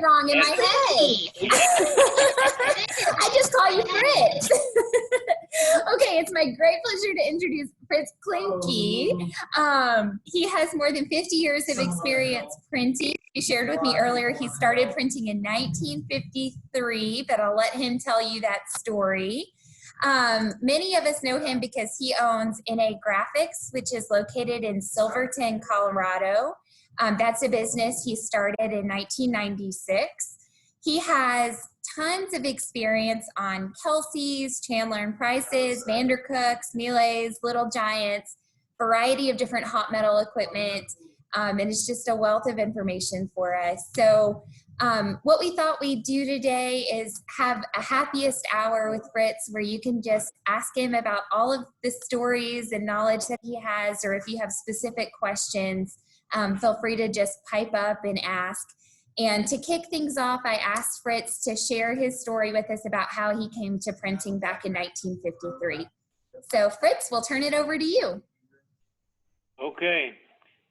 it wrong in my head. I just call you Fritz. Okay, it's my great pleasure to introduce Fritz Klinke. He has more than 50 years of experience printing. He shared with me earlier he started printing in 1953, but I'll let him tell you that story. Many of us know him because he owns NA Graphics, which is located in Silverton, Colorado. That's a business he started in 1996. He has tons of experience on Kelsey's, Chandler and Price's, Vandercooks, Miele's, Little Giants, variety of different hot metal equipment, and it's just a wealth of information for us. So what we thought we'd do today is have a happiest hour with Fritz where you can just ask him about all of the stories and knowledge that he has, or if you have specific questions, feel free to just pipe up and ask. And to kick things off, I asked Fritz to share his story with us about how he came to printing back in 1953. So Fritz, we'll turn it over to you. Okay.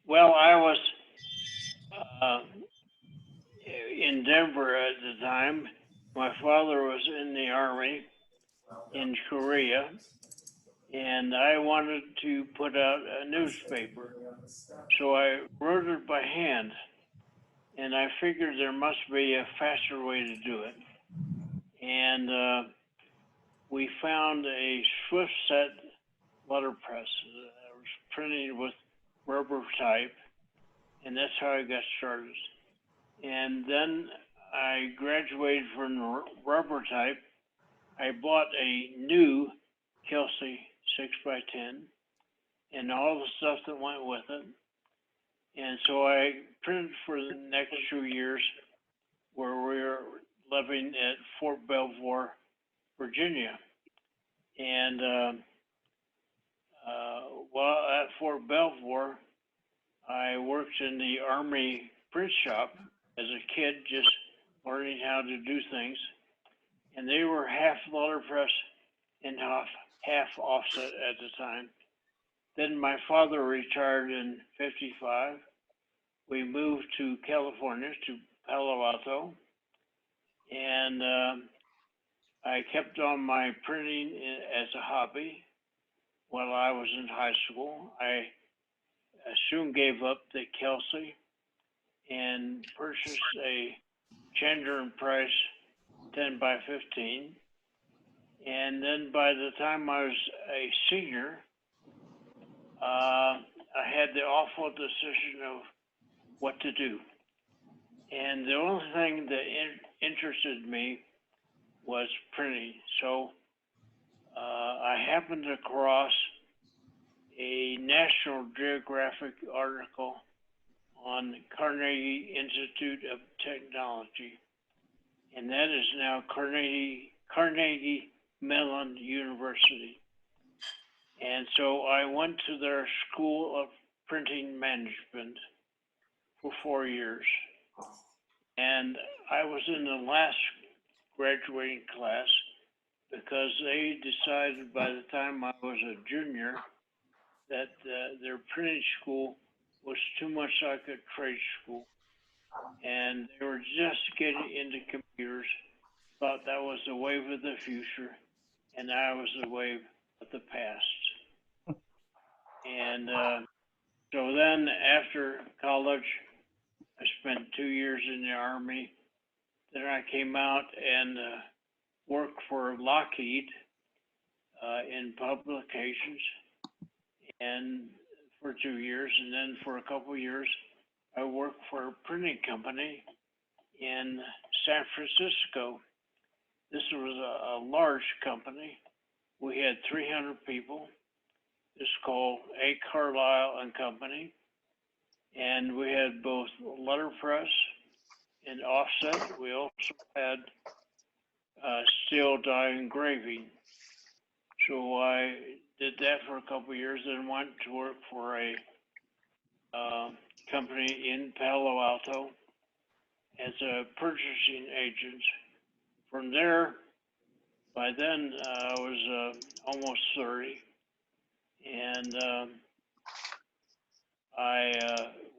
Well, I was in Denver at the time. My father was in the Army in Korea, and I wanted to put out a newspaper. So I wrote it by hand, and I figured there must be a faster way to do it. And we found a Swift set letterpress that was printed with rubber type, and that's how I got started. And then I graduated from rubber type. I bought a new Kelsey 6x10 and all the stuff that went with it. And so I printed for the next 2 years where we were living at Fort Belvoir, Virginia. And while at Fort Belvoir, I worked in the Army print shop as a kid, just learning how to do things. And they were half letterpress and half offset at the time. Then my father retired in '55. We moved to California, to Palo Alto. And I kept on my printing as a hobby while I was in high school. I soon gave up the Kelsey and purchased a Chandler and Price 10x15. And then by the time I was a senior, I had the awful decision of what to do. And the only thing that interested me was printing. So I happened across a National Geographic article on Carnegie Institute of Technology, and that is now Carnegie Mellon University. And so I went to their School of Printing Management for 4 years. And I was in the last graduating class because they decided by the time I was a junior that their printing school was too much like a trade school. And they were just getting into computers, thought that was the wave of the future, and I was the wave of the past. And so then after college, I spent 2 years in the Army. Then I came out and worked for Lockheed in publications, and for 2 years, and then for a couple of years, I worked for a printing company in San Francisco. This was a large company. We had 300 people. It's called A. Carlisle and Company. And we had both letterpress and offset. We also had steel die engraving. So I did that for a couple of years, then went to work for a company in Palo Alto as a purchasing agent. From there, by then I was almost 30, and I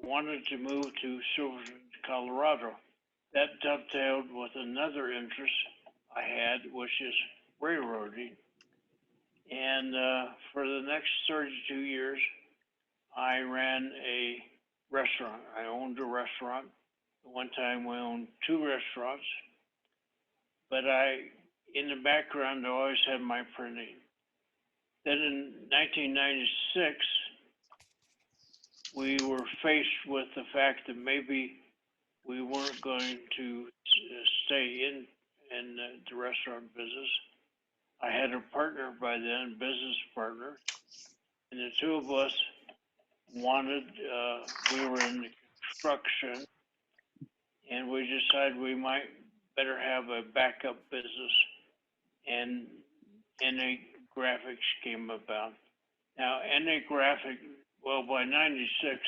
wanted to move to Silverton, Colorado. that dovetailed with another interest I had, which is railroading. And for the next 32 years, I ran a restaurant. I owned a restaurant. At one time, we owned 2 restaurants. But in the background, I always had my printing. Then in 1996, we were faced with the fact that maybe we weren't going to stay in the restaurant business. I had a partner by then, business partner, and the two of us wanted, we were in construction, and we decided we might better have a backup business, and NA Graphics came about. Now, NA Graphic, well, by 96,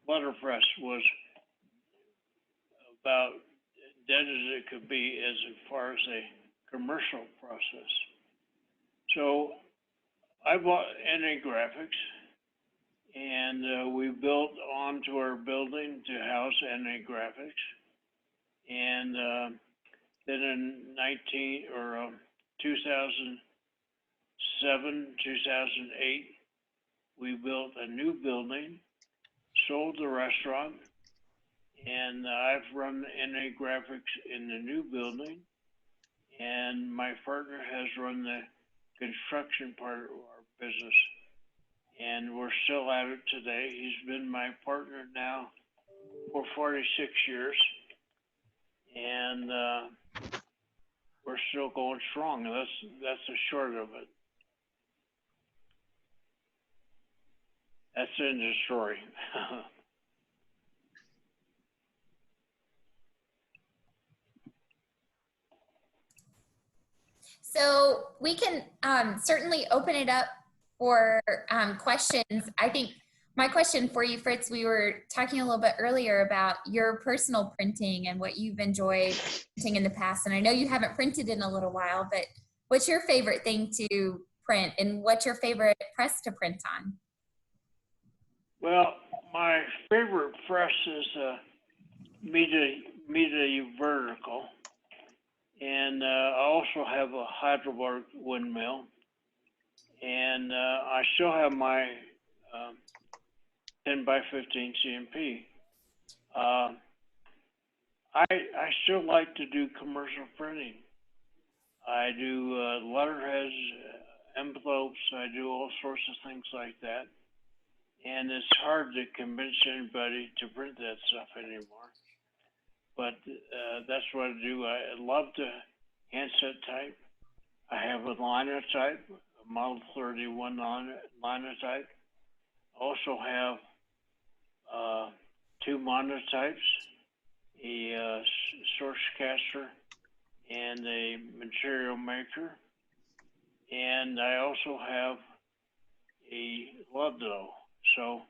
letterpress was about dead as it could be as far as a commercial process. So I bought NA Graphics, and we built onto our building to house NA Graphics. And then in 2007, 2008, we built a new building, sold the restaurant, and I've run NA Graphics in the new building, and my partner has run the construction part of our business, and we're still at it today. He's been my partner now for 46 years, and we're still going strong. That's the short of it. That's the end of the story. So we can certainly open it up for questions. I think my question for you, Fritz, we were talking a little bit earlier about your personal printing and what you've enjoyed printing in the past. And I know you haven't printed in a little while, but what's your favorite thing to print, and what's your favorite press to print on? Well, my favorite press is Mita Vertical. And I also have a hydraulic windmill, and I still have my 10 by 15 CMP. I still like to do commercial printing. I do letterheads, envelopes. I do all sorts of things like that, and it's hard to convince anybody to print that stuff anymore. But that's what I do. I love to handset type. I have a linotype, a Model 31 linotype. I also have 2 monotypes, a source caster, and a material maker. And I also have a Ludlow. So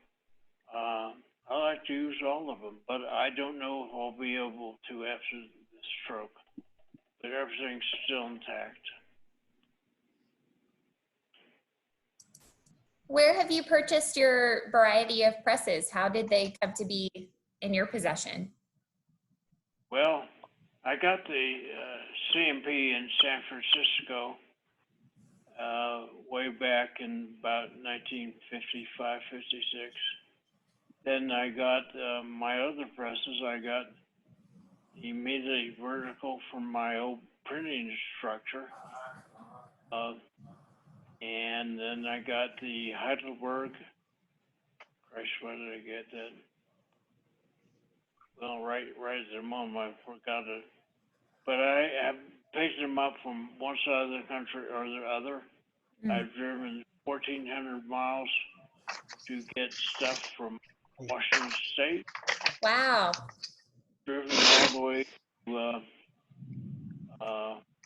I like to use all of them, but I don't know if I'll be able to after the stroke. But everything's still intact. Where have you purchased your variety of presses? How did they come to be in your possession? Well, I got the CMP in San Francisco way back in about 1955, 56. Then I got my other presses. I got immediately vertical from my old printing instructor. And then I got the Heidelberg. Christ, where did I get that? Well, right at the moment, I forgot it. But I have picked them up from one side of the country or the other. I've driven 1,400 miles to get stuff from Washington State. Wow. Driven all the way to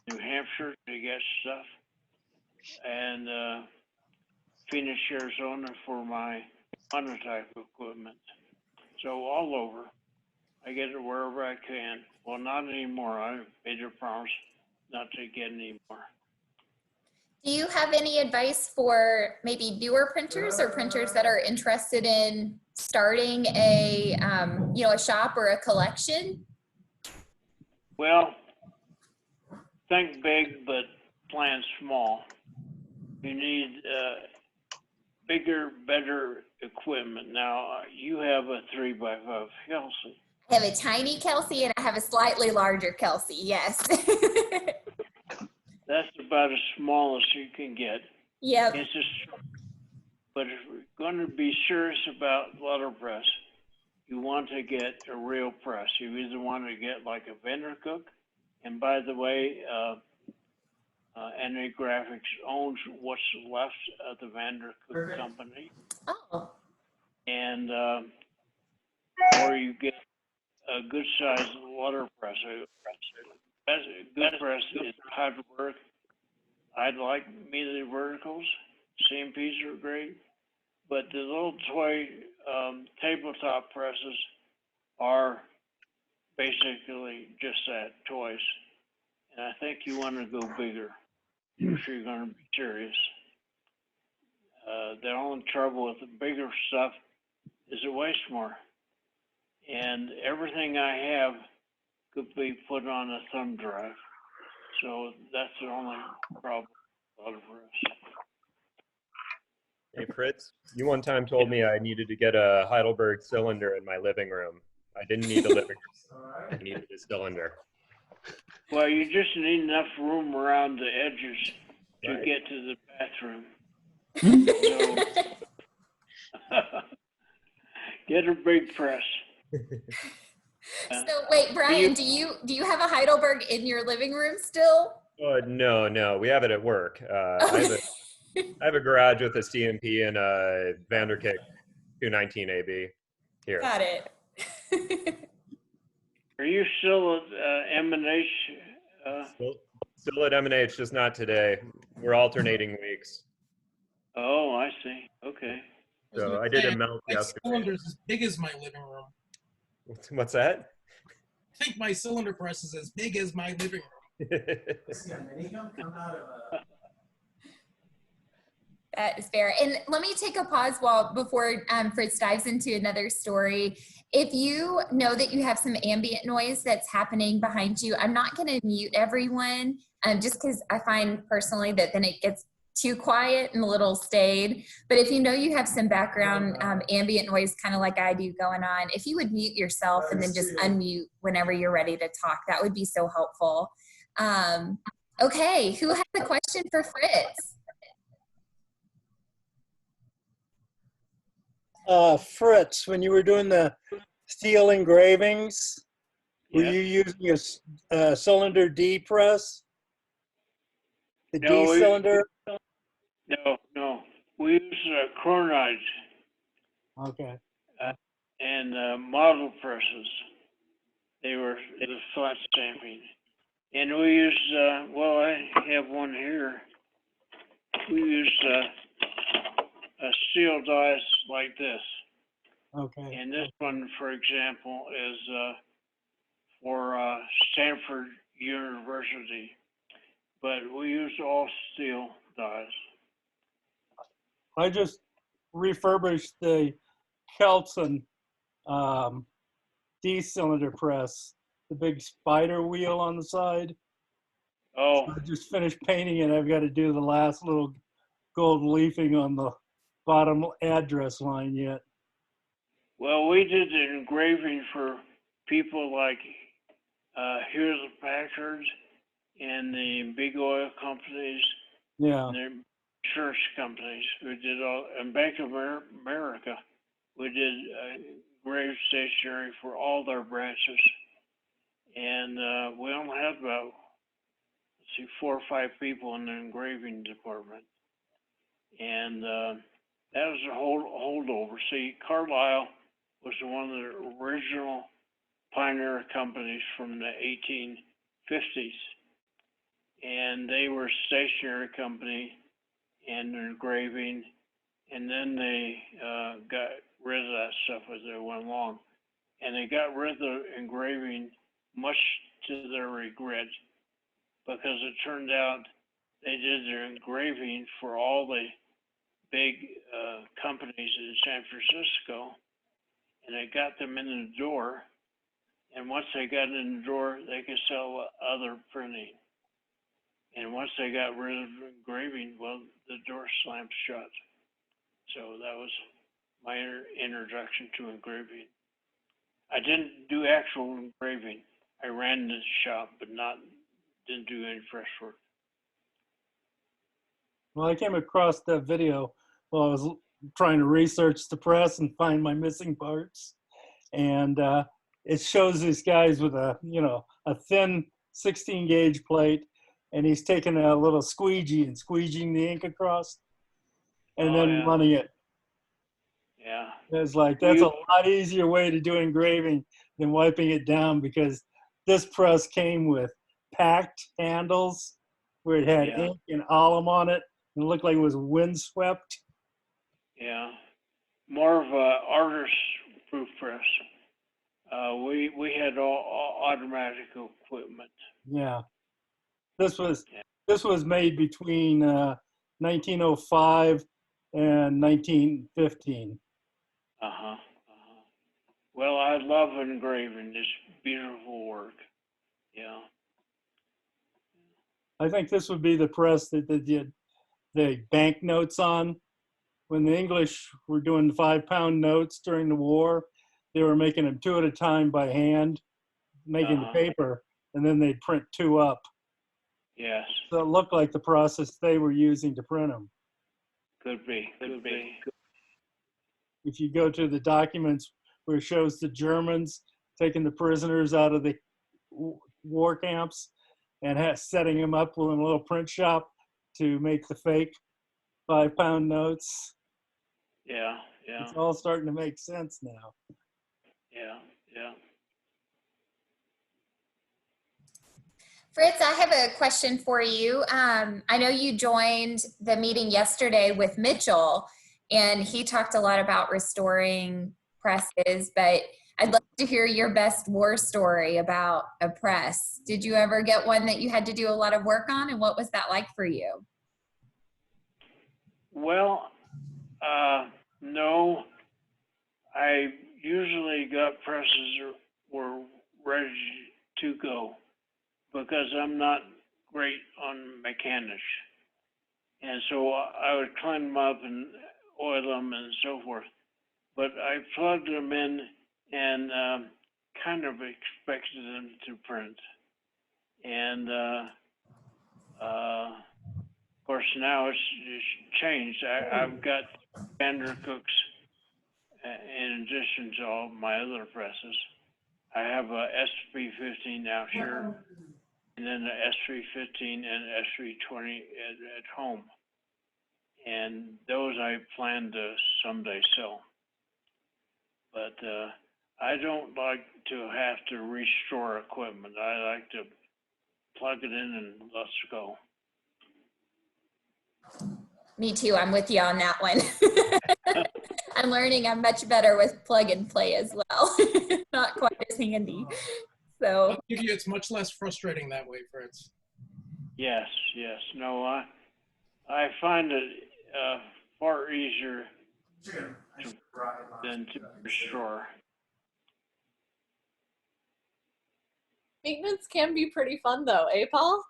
New Hampshire to get stuff. And Phoenix, Arizona for my monotype equipment. So all over. I get it wherever I can. Well, not anymore. I made a promise not to get any more. Do you have any advice for maybe newer printers or printers that are interested in starting a, a shop or a collection? Well, think big, but plan small. You need bigger, better equipment. Now, you have a 3x5 Kelsey. I have a tiny Kelsey and I have a slightly larger Kelsey, yes. That's about as small as you can get. Yep. It's just, but if you're going to be serious about letterpress, you want to get a real press. You either want to get like a vendor cook, and by the way, NA Graphics owns what's left of the Vander Cook company, Oh, and or you get a good sized letterpress. A good press is Heidelberg. I like immediate verticals. CMPs are great, but the little toy tabletop presses are basically just that, toys. And I think you want to go bigger if you're going to be serious. The only trouble with the bigger stuff is it weighs more. And everything I have could be put on a thumb drive. So that's the only problem for us. Hey, Fritz, you one time told me I needed to get a Heidelberg cylinder in my living room. I didn't need a living room. I needed a cylinder. Well, you just need enough room around the edges to Right. get to the bathroom. So, get a big press. so wait, Brian, do you have a Heidelberg in your living room still? No, we have it at work. I have a garage with a CMP and a Vanderkick 219 AB here. Got it. Are you still at M&H? Still at M&H, just not today. We're alternating weeks. Oh, I see. Okay. So I did a melt My yesterday. cylinder's as big as my living room. What's that? I think my cylinder press is as big as my living room. That is fair. And let me take a pause before Fritz dives into another story. If you know that you have some ambient noise that's happening behind you, I'm not going to mute everyone just because I find personally that then it gets too quiet and a little staid. But if you know you have some background ambient noise, kind of like I do going on, if you would mute yourself and then just unmute whenever you're ready to talk, that would be so helpful. Okay, who has a question for Fritz? Fritz, when you were doing the steel engravings, were Yes. you using a cylinder D press? The No, D cylinder? No. We use Chronite Okay. and model presses. They were the flat stamping. And we used, well, I have one here. We used a steel dies like this. Okay. And this one, for example, is for Stanford University. But we use all steel dies. I just refurbished the Kelson D cylinder press, the big spider wheel on the side. Oh, I just finished painting it. I've got to do the last little gold leafing on the bottom address line yet. well, we did the engraving for people like Hewlett Packard and the big oil companies Yeah. and the insurance companies. We did all, and Bank of America, we did engraved stationery for all their branches. And we only had about, 4 or 5 people in the engraving department. And that was a holdover. See, Carlisle was one of the original pioneer companies from the 1850s. And they were a stationery company and engraving. And then they got rid of that stuff as they went along. And they got rid of the engraving much to their regret, because it turned out they did their engraving for all the big companies in San Francisco, and they got them in the door, And once they got in the door, they could sell other printing. And once they got rid of engraving, well, the door slammed shut. So that was my introduction to engraving. I didn't do actual engraving. I ran the shop, but didn't do any fresh work. Well, I came across that video while I was trying to research the press and find my missing parts. And it shows these guys with a thin 16 gauge plate, and he's taking a little squeegee and squeegeeing the ink across and then running it. Yeah. It's like, that's a lot easier way to do engraving than wiping it down, because this press came with packed handles where it had ink and alum on it, and it looked like it was windswept. Yeah. More of a artist-proof press. We had all automatic equipment. Yeah. This was made between 1905 and 1915. Well, I love engraving. It's beautiful work. Yeah. I think this would be the press that they did the banknotes on. When the English were doing 5-pound notes during the war, they were making them 2 at a time by hand, making the paper, and then they'd print 2 up. Yes. So it looked like the process they were using to print them. Could be. If you go to the documents where it shows the Germans taking the prisoners out of the war camps and setting them up in a little print shop to make the fake 5-pound notes. Yeah. It's all starting to make sense now. Yeah. Fritz, I have a question for you. I know you joined the meeting yesterday with Mitchell, and he talked a lot about restoring presses, but I'd love to hear your best war story about a press. Did you ever get one that you had to do a lot of work on, and what was that like for you? Well, no. I usually got presses were ready to go because I'm not great on mechanics. And so I would clean them up and oil them and so forth. But I plugged them in and kind of expected them to print. And of course, now it's changed. I've got Vandercooks in addition to all my other presses. I have a SP15 now, sure, and then the SP15 and SP20 at home. And those I plan to someday sell. But I don't like to have to restore equipment. I like to plug it in and let's go. Me too. I'm with you on that one. I'm learning I'm much better with plug and play as well. Not quite as handy. So I'll give you, it's much less frustrating that way, Fritz. Yes. No, I find it far easier than to restore. Maintenance can be pretty fun though, eh, Paul?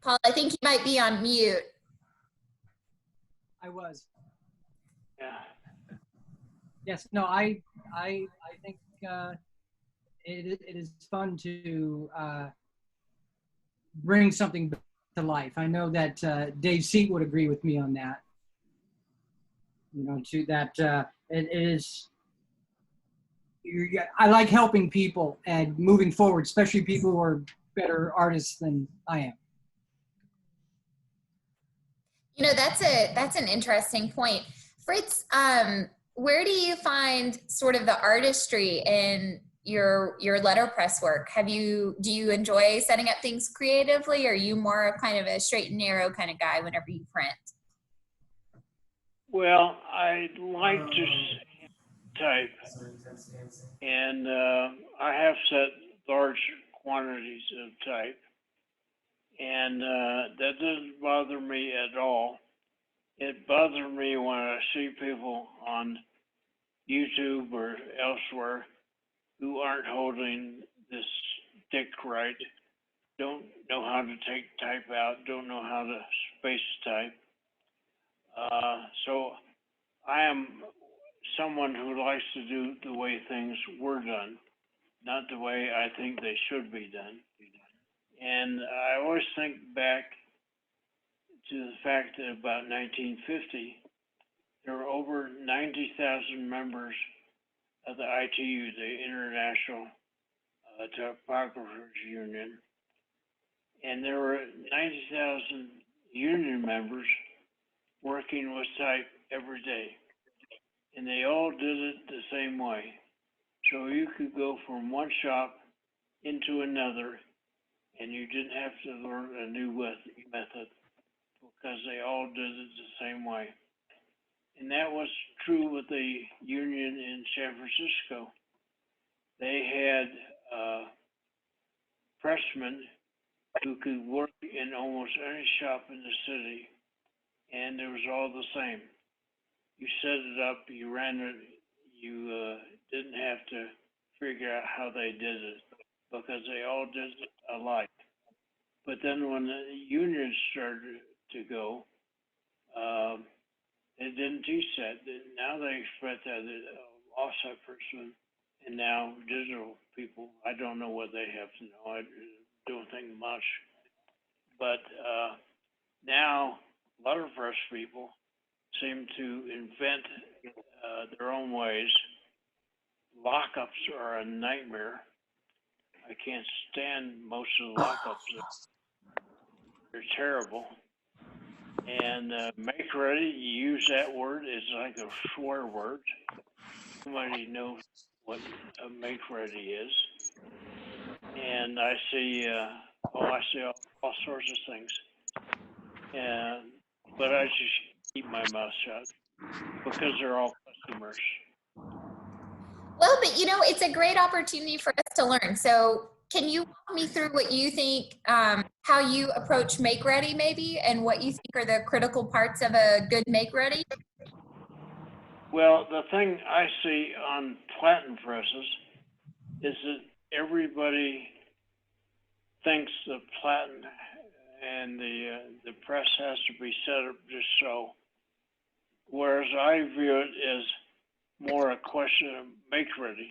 Paul, I think you might be on mute. I was. Yeah. Yes. No. I think it is fun to bring something to life. I know that Dave Seat would agree with me on that. You know, to that it is. I like helping people and moving forward, especially people who are better artists than I am. You know, that's an interesting point. Fritz, where do you find sort of the artistry in your letterpress work? Do you enjoy setting up things creatively, or are you more of kind of a straight and narrow kind of guy whenever you print? Well, I like to type, and I have set large quantities of type, and that doesn't bother me at all. it bothers me when I see people on YouTube or elsewhere who aren't holding this stick right, don't know how to type out, don't know how to space type. So I am someone who likes to do the way things were done, not the way I think they should be done. And I always think back to the fact that about 1950, there were over 90,000 members of the ITU, the International Typographers Union, and there were 90,000 union members working with type every day, and they all did it the same way. So you could go from one shop into another, and you didn't have to learn a new method because they all did it the same way. And that was true with the union in San Francisco. They had pressmen who could work in almost any shop in the city, and it was all the same. You set it up, you ran it, you didn't have to figure out how they did it because they all did it alike. But then when the unions started to go, they didn't teach that. Now they expect that offset person and now digital people. I don't know what they have to know. I don't think much. But now letterpress people seem to invent their own ways. Lockups are a nightmare. I can't stand most of the lockups. They're terrible. And make ready, you use that word, it's like a swear word. Nobody knows what a make ready is. And I see all sorts of things. But I just keep my mouth shut because they're all customers. Well, but you know, it's a great opportunity for us to learn. So can you walk me through what you think, how you approach make ready maybe, and what you think are the critical parts of a good make ready? Well, the thing I see on platen presses is that everybody thinks the platen and the press has to be set up just so, whereas I view it as more a question of make ready.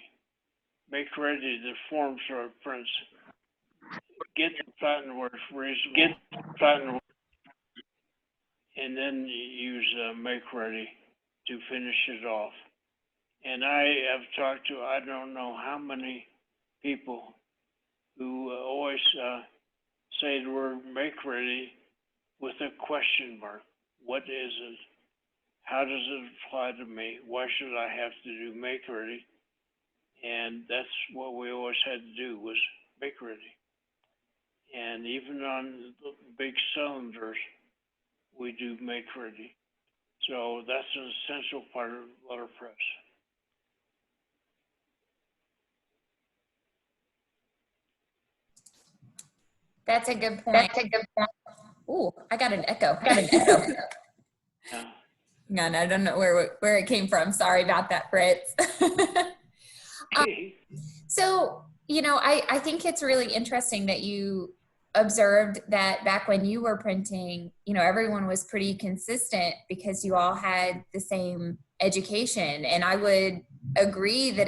Make ready the forms for prints. Get the platen where it's reasonable. Get the platen, and then you use make ready to finish it off. And I have talked to I don't know how many people who always say the word make ready with a question mark. What is it? How does it apply to me? Why should I have to do make ready? And that's what we always had to do was make ready. And even on the big cylinders, we do make ready. So that's an essential part of letterpress. That's a good point. That's a good point. Ooh, I got an echo. Yeah. No, I don't know where it came from. Sorry about that, Fritz. So, you know, I think it's really interesting that you observed that back when you were printing, you know, everyone was pretty consistent because you all had the same education. And I would agree that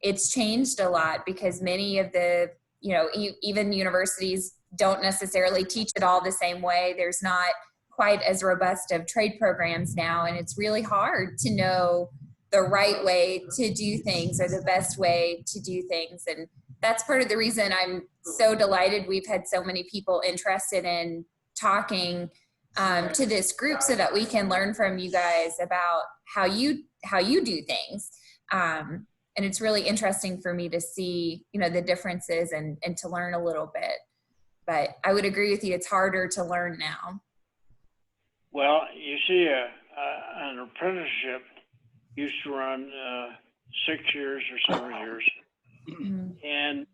it's changed a lot because many of the, you know, even universities don't necessarily teach it all the same way. There's not quite as robust of trade programs now, and it's really hard to know the right way to do things or the best way to do things. And that's part of the reason I'm so delighted we've had so many people interested in talking to this group so that we can learn from you guys about how you do things. And it's really interesting for me to see, you know, the differences and to learn a little bit. But I would agree with you, it's harder to learn now. Well, you see, an apprenticeship used to run 6 years or 7 years, and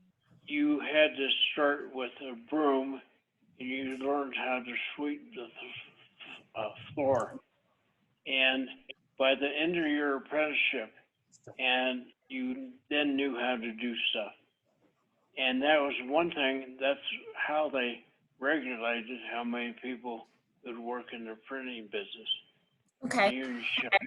you had to start with a broom, and you learned how to sweep the floor. And by the end of your apprenticeship, and you then knew how to do stuff. And that was one thing, that's how they regulated how many people could work in the printing business. Okay. Community shops.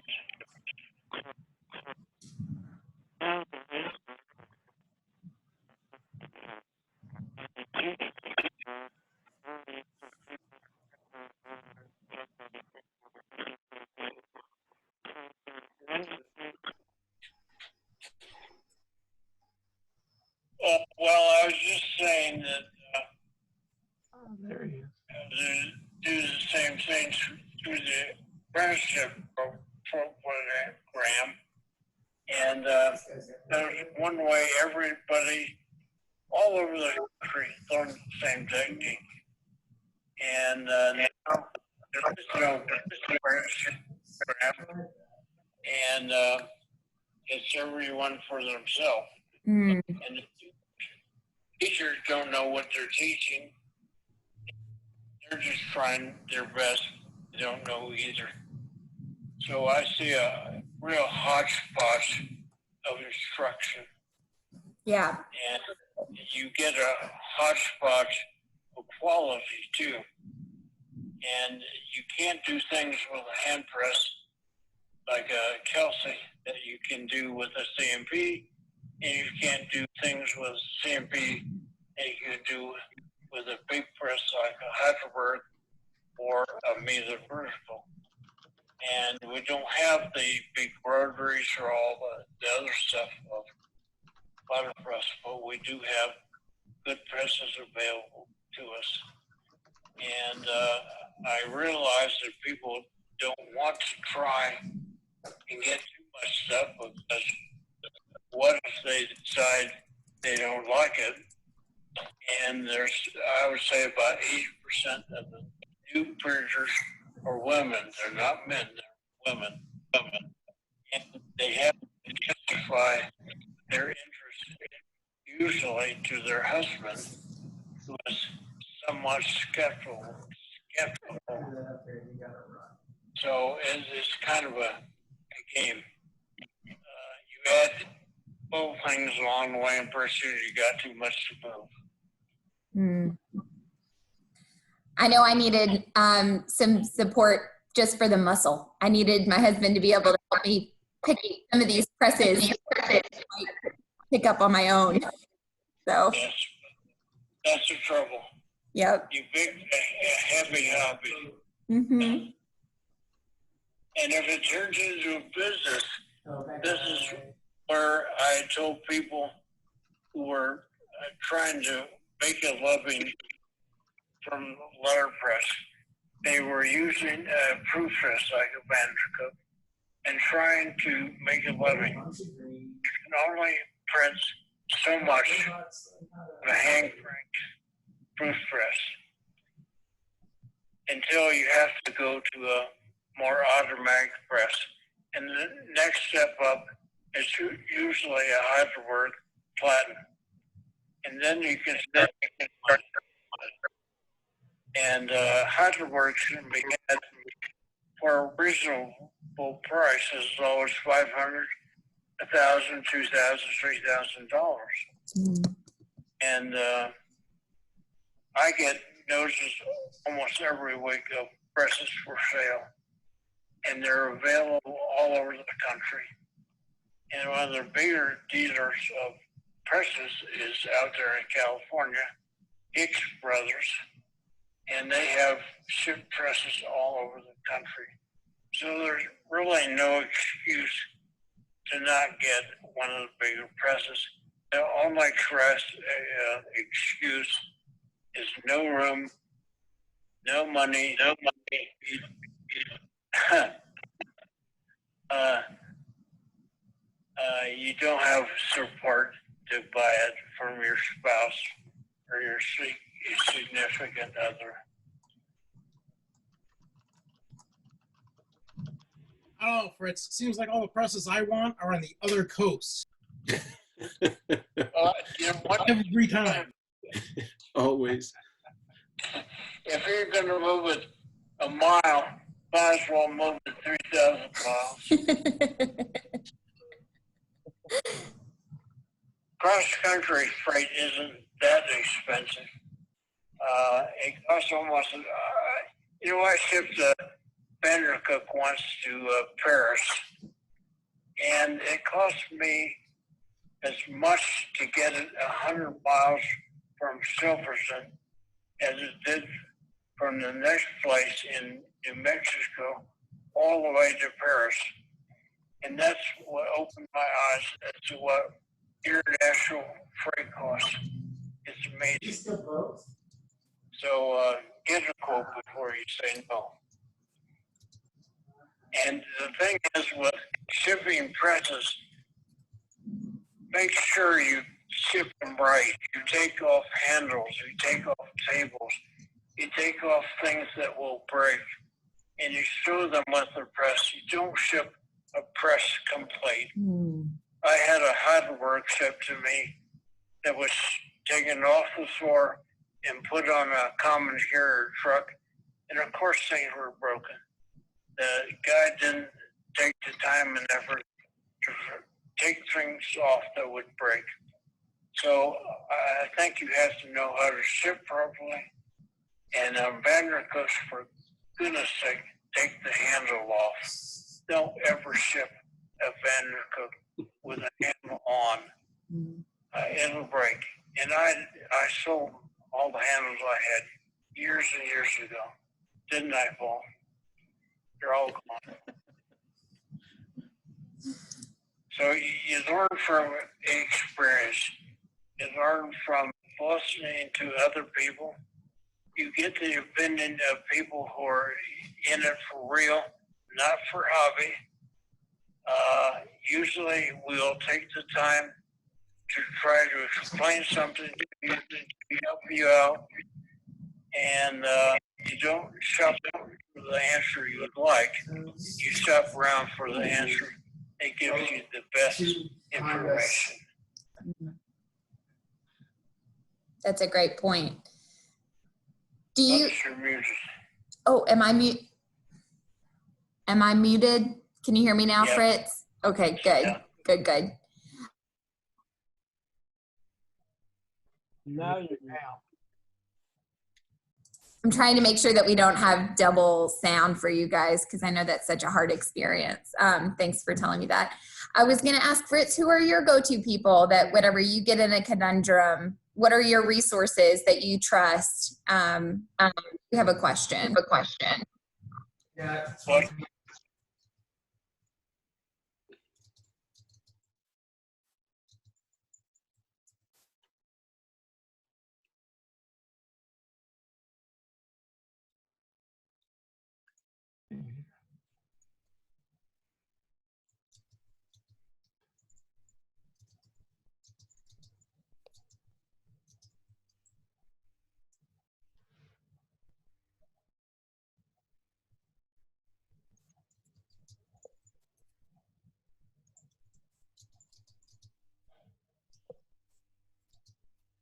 Well, I was just saying that There he is. do the same things through the apprenticeship program. And there's one way everybody all over the country learned the same technique. And now there's no apprenticeship program. And it's everyone for themselves. Mm. And the teachers don't know what they're teaching. They're just trying their best. They don't know either. So I see a real hodgepodge of instruction. Yeah. And you get a hodgepodge of quality too. And you can't do things with a hand press like a Kelsey that you can do with a CMP, and you can't do things with CMP that you can do with a big press like a Heidelberg or a Mesa vertical. And we don't have the big rotaries or all the other stuff of butter press, but we do have good presses available to us. And I realize that people don't want to try and get too much stuff because what if they decide they don't like it? And there's, I would say about 80% of the new printers are women. They're not men, they're women. And they have to justify their interest usually to their husband, who is somewhat skeptical. So it's kind of a game. You add both things along the way, and pretty soon you got too much to move. Mm. I know I needed some support just for the muscle. I needed my husband to be able to help me pick some of these presses, pick up on my own. So yes, that's the trouble. Yep. You big, heavy hobby. Mm-hmm. And if it turns into a business, this is where I told people who were trying to make a living from letterpress. They were using a proof press like a Vandercook and trying to make a living. You can only print so much with a hand crank proof press until you have to go to a more automatic press. And the next step up is usually a Heidelberg platen. And then you can start making money. And Heidelberg can be had for a reasonable price as low as $500, $1,000, $2,000, $3,000. And I get notices almost every week of presses for sale. And they're available all over the country. And one of the bigger dealers of presses is out there in California, Hicks Brothers, and they have ship presses all over the country. So there's really no excuse to not get one of the bigger presses. The only excuse is no room, no money, you don't have support to buy it from your spouse or your significant other. I don't know, Fritz. Seems like all the presses I want are on the other coast. Every time. Always. If you're going to move it a mile, Might as well move it 3,000 miles. Cross-country freight isn't that expensive. It costs almost, I shipped a Vandercook once to Paris, and it cost me as much to get it 100 miles from Silverton as it did from the next place in New Mexico all the way to Paris. And that's what opened my eyes as to what international freight costs. It's amazing. So get a quote before you say no. And the thing is with shipping presses, make sure you ship them right. You take off handles, you take off tables, you take off things that will break, and you show them with the press. You don't ship a press complete. I had a hardware shipped to me that was taken off the floor and put on a common carrier truck, and of course things were broken. The guy didn't take the time and effort to take things off that would break. So I think you have to know how to ship properly. And Vandercooks, for goodness sake, take the handle off. Don't ever ship a Vandercook with a handle on. It'll break. And I sold all the handles I had years and years ago. Didn't I, Paul? They're all gone. So you learn from experience. You learn from listening to other people. You get the opinion of people who are in it for real, not for hobby. Usually we'll take the time to try to explain something to you, to help you out. And you don't shop for the answer you would like. You shop around for the answer that gives you the best information. That's a great point. Do you? That's your music. Oh, am I mute? Am I muted? Can you hear me now, Yeah. Fritz? Okay, good, Yeah. good. Now you're now. I'm trying to make sure that we don't have double sound for you guys because I know that's such a hard experience. Thanks for telling me that. I was going to ask Fritz, who are your go-to people that whenever you get in a conundrum, what are your resources that you trust? You have a question. Yeah. What?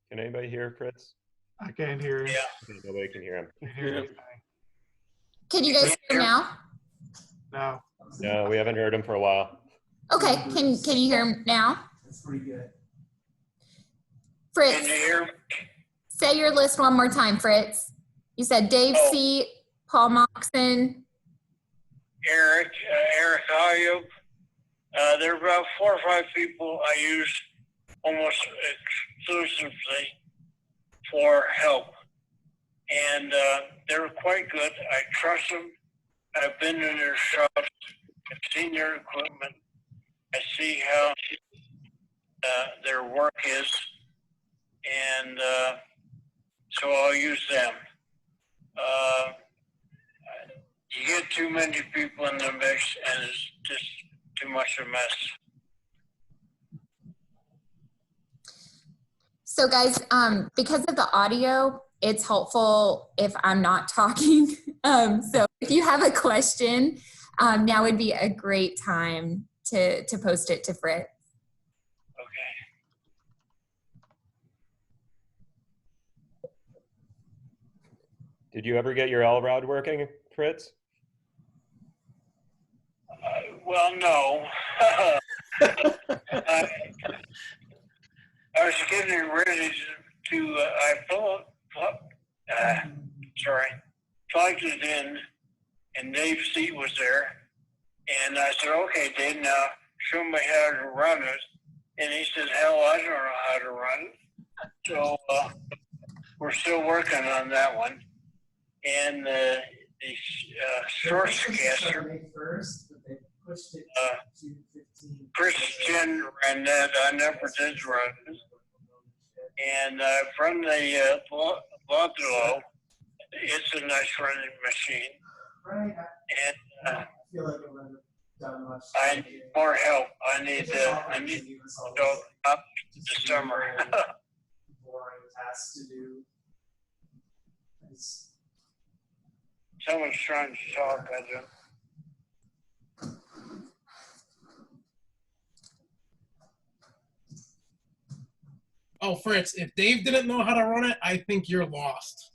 Can anybody hear Fritz? I can't hear you. Yeah. Okay, nobody can hear him. I can't hear anything. Can you guys hear now? No. No, we haven't heard him for a while. Okay, can you hear him now? That's pretty good. Fritz, Can you hear me? say your list one more time, Fritz. You said Dave Oh. C., Paul Moxon. Eric Hayub. There are about 4 or 5 people I use almost exclusively for help. And they're quite good. I trust them. I've been in their shops. I've seen their equipment. I see how their work is. And so I'll use them. You get too many people in the mix and it's just too much of a mess. So guys, because of the audio, it's helpful if I'm not talking. So if you have a question, now would be a great time to post it to Fritz. Okay. Did you ever get your L-Rod working, Fritz? Well, no. I was getting ready to I plugged it in, and Dave's seat was there. And I said, okay, Dave, now show me how to run it. And he said, hell, I don't know how to run it. So we're still working on that one. And the Sourcecaster, Christian ran that. I never did run it. And from the Lodlow, it's a nice running machine. And I need more help. I need to go up this summer. Someone's trying to talk, I don't. Oh, Fritz, if Dave didn't know how to run it, I think you're lost.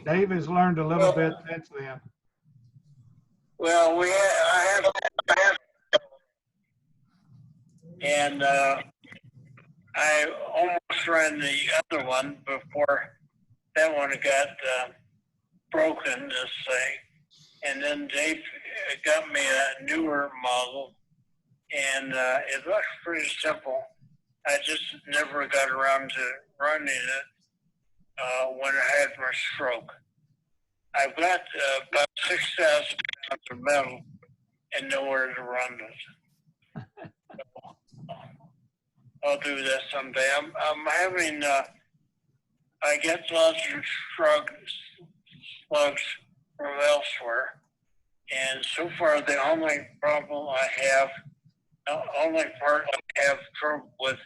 Dave has learned a little bit since then. Well, I have, and I almost ran the other one before that one got broken, this thing. And then Dave got me a newer model, and it looks pretty simple. I just never got around to running it when I had my stroke. I've got about 6,000 pounds of metal and nowhere to run it. I'll do that someday. I'm having, I get lots of slugs from elsewhere. And so far, the only problem I have, the only part I have trouble with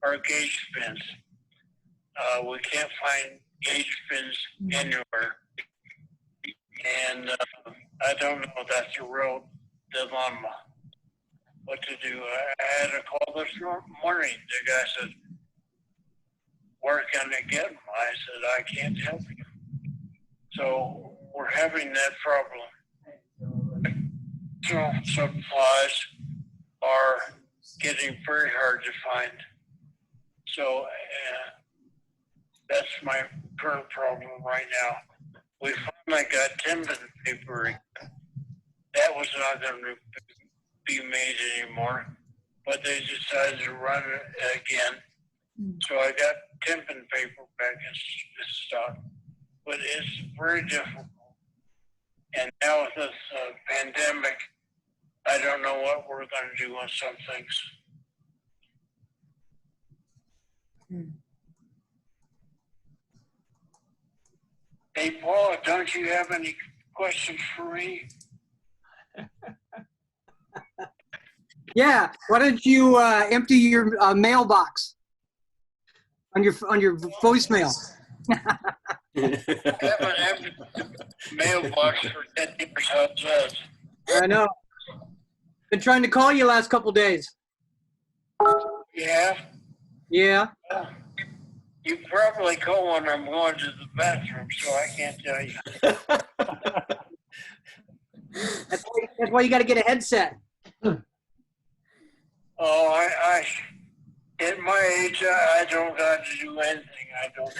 are gauge pins. We can't find gauge pins anywhere. And I don't know, that's a real dilemma, what to do. I had a call this morning. The guy said, where can I get them? I said, I can't help you. So we're having that problem. So supplies are getting very hard to find. So that's my current problem right now. We finally got tendon paper. That was not going to be made anymore, but they decided to run it again. So I got tendon paper back in stock, but it's very difficult. And now with this pandemic, I don't know what we're going to do on some things. Hey, Paul, don't you have any questions for me? Yeah. Why don't you empty your mailbox on your voicemail? I haven't emptied the mailbox for 10 years. How's that? I know. Been trying to call you last couple days. Yeah? Yeah. Well, you probably call when I'm going to the bathroom, so I can't tell you. That's why you got to get a headset. Oh, I at my age, I don't got to do anything. I don't.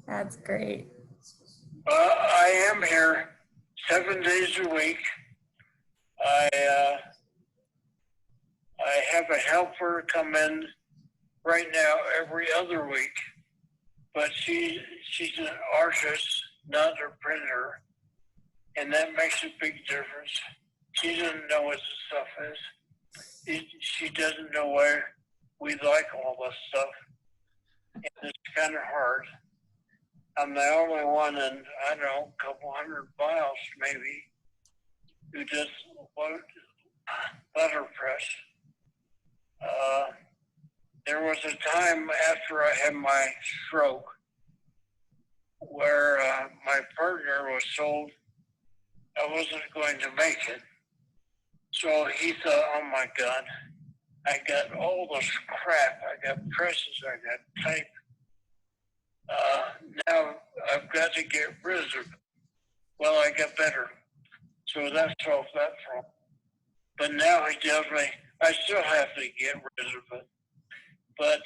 That's great. I am here 7 days a week. I have a helper come in right now every other week, but she's an artist, not a printer, and that makes a big difference. She doesn't know what the stuff is. She doesn't know why we like all this stuff, and it's kind of hard. I'm the only one in, I don't know, a couple hundred miles maybe, who does letterpress. There was a time after I had my stroke where my partner was told I wasn't going to make it. So he thought, oh my God, I got all this crap. I got presses, I got type. Now I've got to get rid of it. Well, I got better. So that solved that problem. But now he tells me I still have to get rid of it. But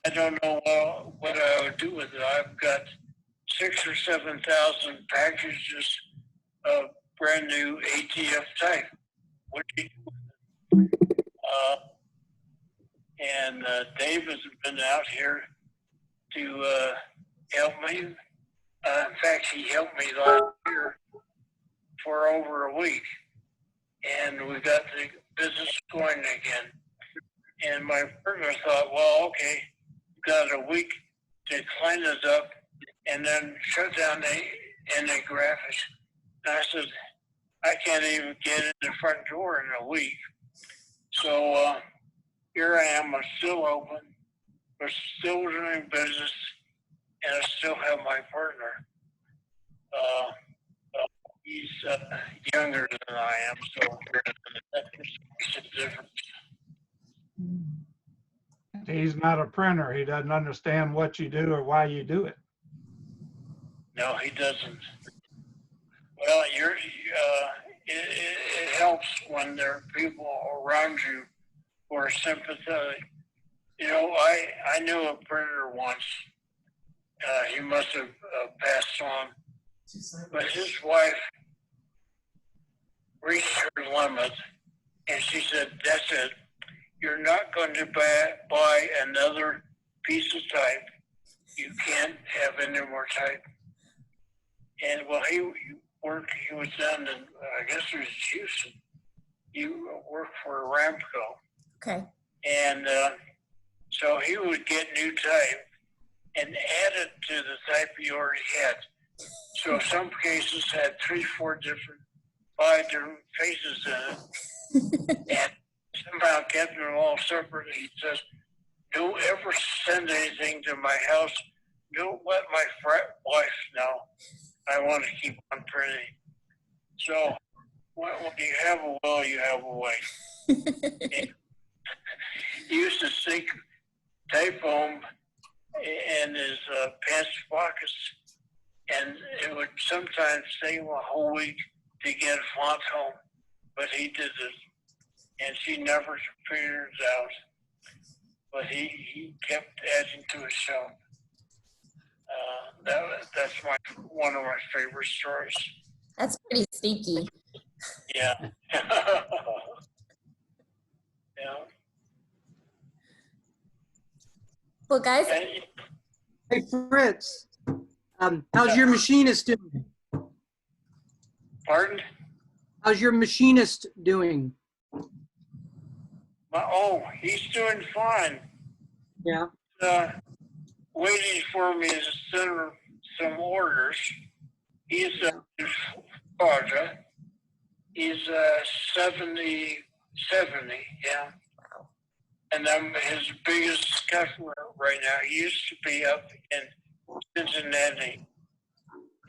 I don't know what I would do with it. I've got 6,000 or 7,000 packages of brand new ATF type. What do you do with it? And Dave has been out here to help me. In fact, he helped me last year for over a week. And we got the business going again. And my partner thought, well, okay, got a week to clean it up and then shut down the graphics. And I said, I can't even get in the front door in a week. So here I am, I'm still open, we're still doing business, and I still have my partner. He's younger than I am, so that makes a difference. He's not a printer. He doesn't understand what you do or why you do it. No, he doesn't. Well, it helps when there are people around you who are sympathetic. You know, I knew a printer once. He must have passed on. But his wife reached her limit, and she said, that's it. You're not going to buy another piece of type. You can't have any more type. And well, he was down in, I guess it was Houston. He worked for Aramco. Okay. And so he would get new type and add it to the type he already had. So some cases had 3, 4 different, 5 different faces in it. And somehow kept them all separate. He says, don't ever send anything to my house. Don't let my wife know. I want to keep on printing. So when you have a will, you have a way. He used to stick tape home in his pants pockets, and it would sometimes take him a whole week to get font home, but he did it, and she never figured it out. But he kept adding to his show. That's one of my favorite stories. That's pretty sneaky. Yeah. Yeah. Well, guys, Hey, Fritz, how's your machinist doing? Pardon? How's your machinist doing? Oh, he's doing fine. Yeah. Waiting for me to send some orders. He's in Georgia. He's 70, yeah. And I'm his biggest customer right now. He used to be up in Cincinnati,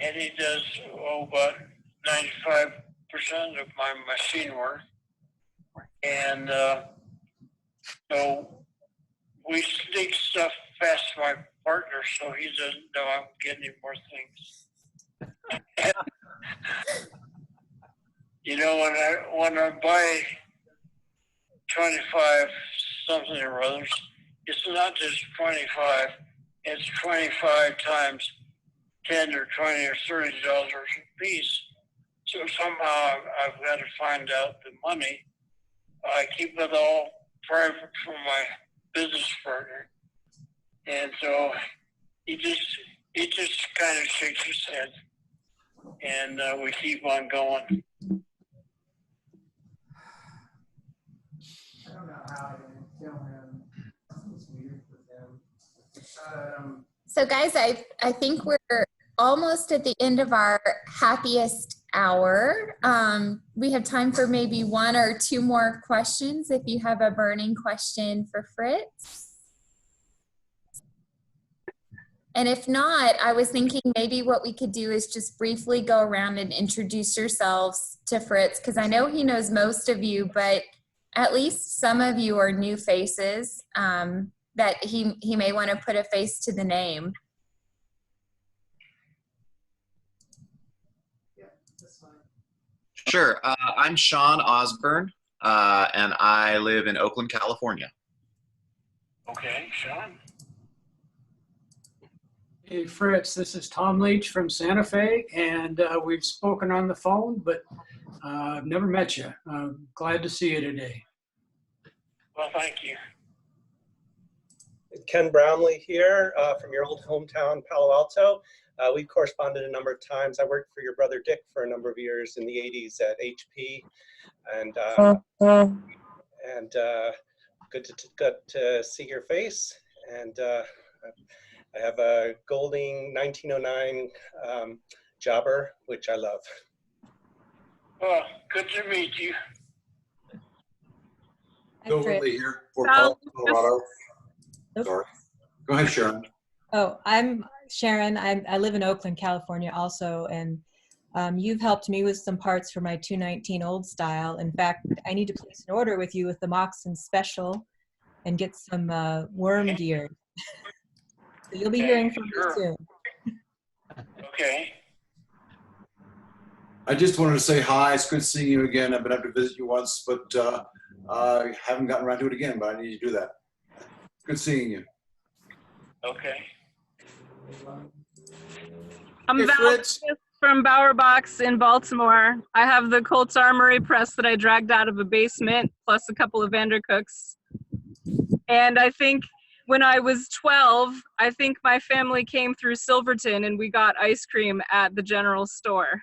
and he does about 95% of my machine work. And so we sneak stuff past my partner so he doesn't know I'm getting him more things. You know, when I buy 25 something or others, it's not just 25, it's 25 times 10 or 20 or $30 a piece. So somehow I've got to find out the money. I keep it all private from my business partner. And so he just kind of shakes his head, and we keep on going. I don't know how I can tell him. It's weird for them. So guys, I think we're almost at the end of our happiest hour. We have time for maybe 1 or 2 more questions if you have a burning question for Fritz. And if not, I was thinking maybe what we could do is just briefly go around and introduce yourselves to Fritz, because I know he knows most of you, but at least some of you are new faces that he may want to put a face to the name. Sure. I'm Sean Osborne, and I live in Oakland, California. Okay, Sean. Hey, Fritz, this is Tom Leach from Santa Fe, and we've spoken on the phone, but I've never met you. I'm glad to see you today. Well, thank you. Ken Brownlee here from your old hometown, Palo Alto. We've corresponded a number of times. I worked for your brother Dick for a number of years in the 80s at HP, and good to see your face. And I have a Golding 1909 jobber, which I love. Well, good to meet you. Bill Whitley here, Fort Collins, Colorado. Sorry. Go ahead, Sharon. Oh, I'm Sharon. I live in Oakland, California also, and you've helped me with some parts for my 219 old style. In fact, I need to place an order with you with the Moxon Special and get some worm gear. So you'll be hearing from me soon. Okay. I just wanted to say hi. It's good seeing you again. I've been up to visit you once, but I haven't gotten around to it again, but I need to do that. Good seeing you. Okay. I'm Val from Bower Box in Baltimore. I have the Colts Armory press that I dragged out of a basement, plus a couple of Vandercooks. And I think when I was 12, I think my family came through Silverton and we got ice cream at the general store.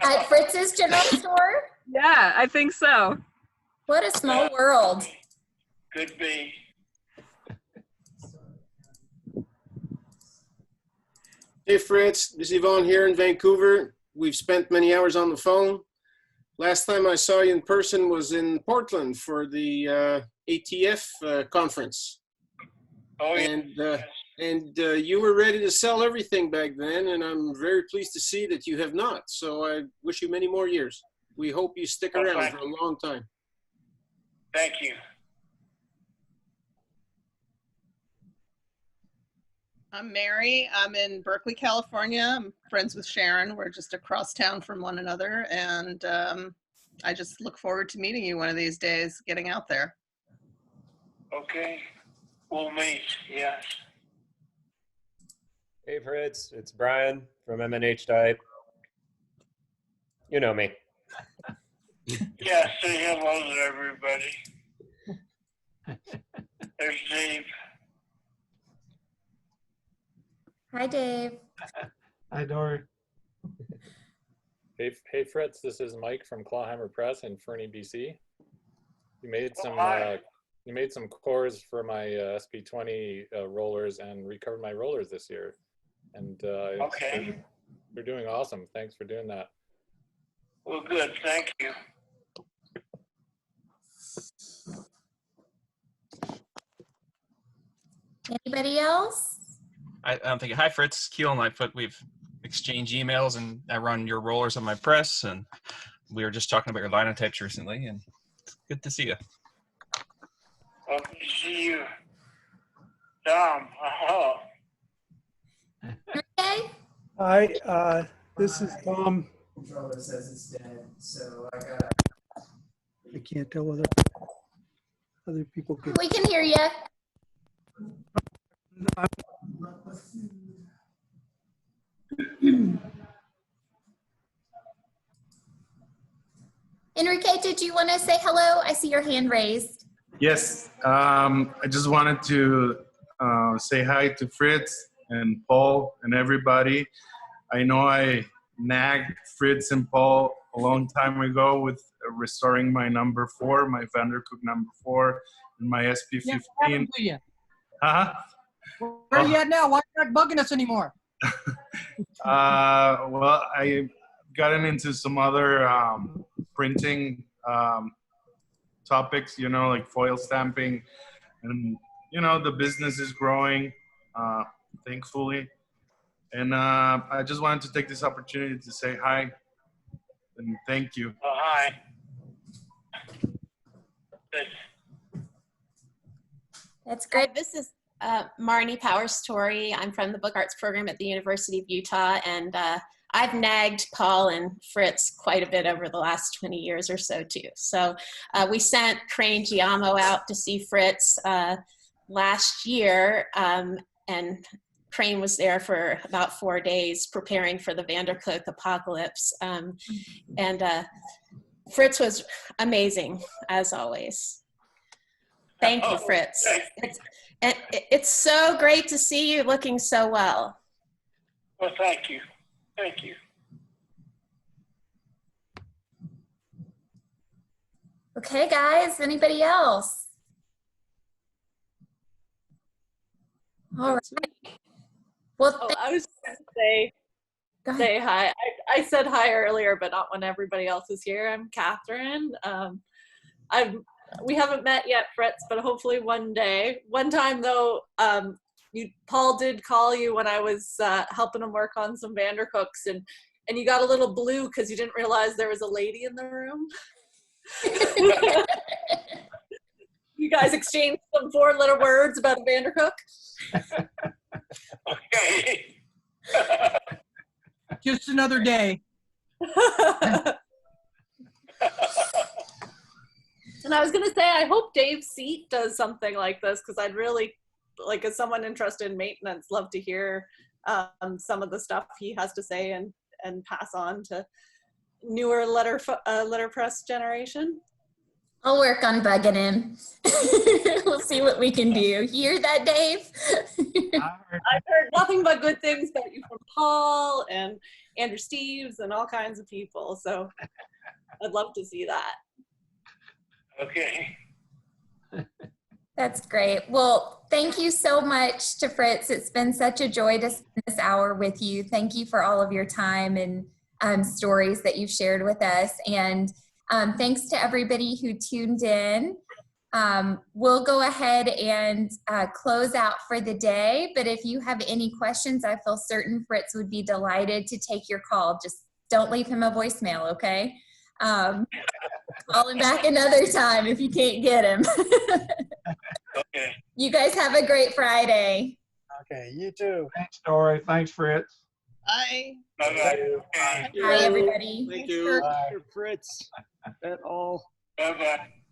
At Fritz's General Store? Yeah, I think so. What a small world. Could be. Hey Fritz, this is Yvonne here in Vancouver. We've spent many hours on the phone. Last time I saw you in person was in Portland for the ATF conference. Oh, yeah. And you were ready to sell everything back then, and I'm very pleased to see that you have not. So I wish you many more years. We hope you stick around for a long time. Thank you. I'm Mary. I'm in Berkeley, California. I'm friends with Sharon. We're just across town from one another. And I just look forward to meeting you one of these days, getting out there. Okay. We'll meet, yes. Hey Fritz, it's Brian from MNH Type. You know me. Yeah, say hello to everybody. There's Dave. Hi, Dave. Hi, Dory. Hey Fritz, this is Mike from Clawhammer Press in Fernie, BC. You made some cores for my SP20 rollers and recovered my rollers this year. And okay. You're doing awesome. Thanks for doing that. Well, good. Thank you. Anybody else? I'm thinking, hi Fritz, Keel and Lightfoot. We've exchanged emails, and I run your rollers on my press, and we were just talking about your linotypes recently, and it's good to see you. Well, good to see you. Tom, hello. Okay. Hi, this is Tom. Controller says it's dead, so I got. I can't tell whether other people can. We can hear you. Enrique, did you want to say hello? I see your hand raised. Yes, I just wanted to say hi to Fritz and Paul and everybody. I know I nagged Fritz and Paul a long time ago with restoring my number 4, my Vandercook number 4, and my SP15. Yeah, what happened to you? Huh? Where are you at now? Why are you not bugging us anymore? Well, I've gotten into some other printing topics, you know, like foil stamping, and you know, the business is growing, thankfully. And I just wanted to take this opportunity to say hi and thank you. Oh, hi. That's great. This is Marnie Power Story. I'm from the Book Arts program at the University of Utah, and I've nagged Paul and Fritz quite a bit over the last 20 years or so too. So we sent Crane Giamo out to see Fritz last year, and Crane was there for about 4 days preparing for the Vandercook apocalypse. And Fritz was amazing, as always. Thank you, Fritz. It's so great to see you looking so well. Well, thank you. Thank you. Okay, guys, anybody else? All right. Well, I was going to say hi. I said hi earlier, but not when everybody else is here. I'm Catherine. We haven't met yet, Fritz, but hopefully one day. One time, though, Paul did call you when I was helping him work on some Vandercooks, and you got a little blue because you didn't realize there was a lady in the room. You guys exchanged some 4-letter words about a Vandercook. Okay. Just another day. And I was going to say, I hope Dave Seat does something like this, because I'd really, like, as someone interested in maintenance, love to hear some of the stuff he has to say and pass on to newer letterpress generation. I'll work on bugging him. We'll see what we can do. You hear that, Dave? I've heard nothing but good things about you from Paul and Andrew Steves and all kinds of people. So I'd love to see that. Okay. That's great. Well, thank you so much to Fritz. It's been such a joy to spend this hour with you. Thank you for all of your time and stories that you've shared with us. And thanks to everybody who tuned in. We'll go ahead and close out for the day. But if you have any questions, I feel certain Fritz would be delighted to take your call. Just don't leave him a voicemail, okay? Call him back another time if you can't get him. Okay. You guys have a great Friday. Okay, you too. Thanks, Dory. Thanks, Fritz. Bye. Bye-bye. Bye, everybody. Thank you. Bye, Fritz. At all. Bye-bye.